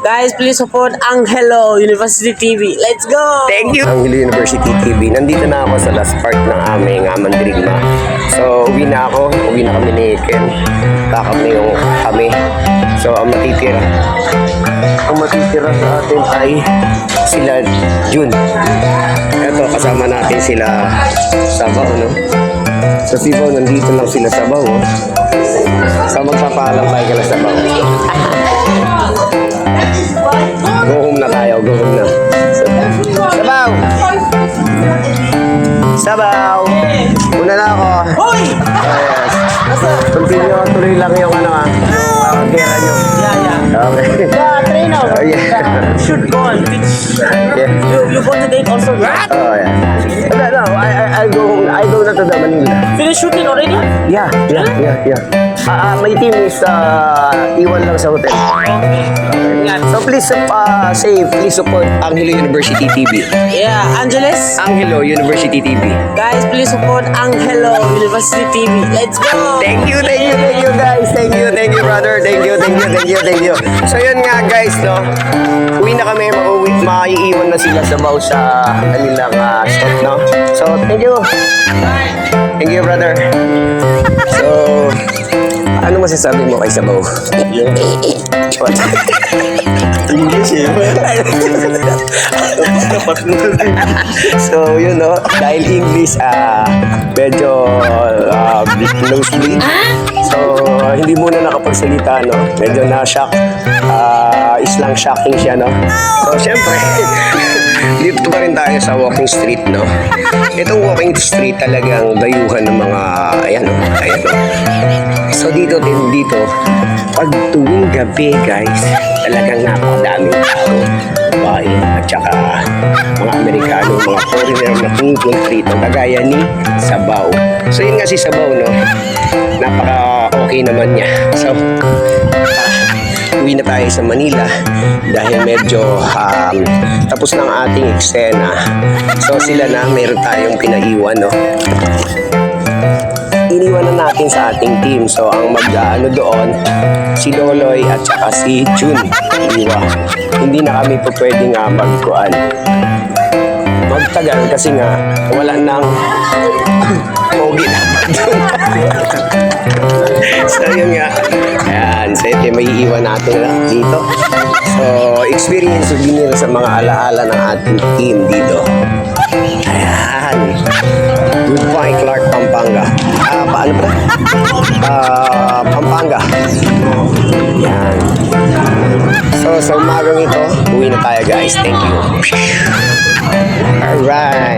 Guys, please support Angelo University TV. Let's go! Thank you! Angelo University TV. Nandito na ako sa last part ng aming mandirigma. So, uwi na kami ni Ken. Kakap na yung kami. So, ang matitira sa atin ay sila Jun. Eto, kasama natin sila Sabaw, no? Sa Sibaw, nandito lang sila Sabaw, oh. So, magpapaalam tayo kala Sabaw. Go home na tayo, go home na. Sabaw! Sabaw! Una na ako. Hoy! Yes. Continue, tuloy lang yung gera nyo. Yeah. Okay. Train now. Should go on pitch. Yeah. You go to date also. What? Oh, yeah. No, I go na to the Manila. Finish shooting already? Yeah. My team is iwan lang sa hotel. So please support Angelo University TV. Yeah, Angeles. Angelo University TV. Guys, please support Angelo University TV. Let's go! Thank you guys. Thank you brother. Thank you. So yun nga guys, no. Uwi na kami, maiiwan na sila sa kanilang shot, no. So thank you brother. So ano masasabi mo kay Sabaw? What? English eh. So yun, no, dahil English medyo nosebleed. So hindi muna nakapagsalita, no. Medyo na-shock. Islang shocking siya, no. So syempre dito pa rin tayo sa walking street, no. Itong walking street talagang dayuhan ng mga ayan, no. So dito pag tuwing gabi guys, talagang napakadaming tao, babae at saka mga Amerikano, mga foreigner na pumupunta rito kagaya ni Sabaw. So yun nga si Sabaw, no, napaka-okay naman niya. So uwi na tayo sa Manila dahil medyo tapos ng ating eksena. So sila na, meron tayong pinaiwan, no. Iniwan na natin sa ating team. So ang doon, si Loloy at saka si Jun. Hindi na kami po pwedeng magtagal kasi nga wala nang pogi na doon. So yun nga. Ayan, so ito may iiwan natin dito. So experience din nila sa mga alaala ng ating team dito. Ayan. Goodbye Clark, Pampanga. Paano ba? Pampanga. Yan. So sa umagang ito, uwi na tayo guys. Thank you. Alright.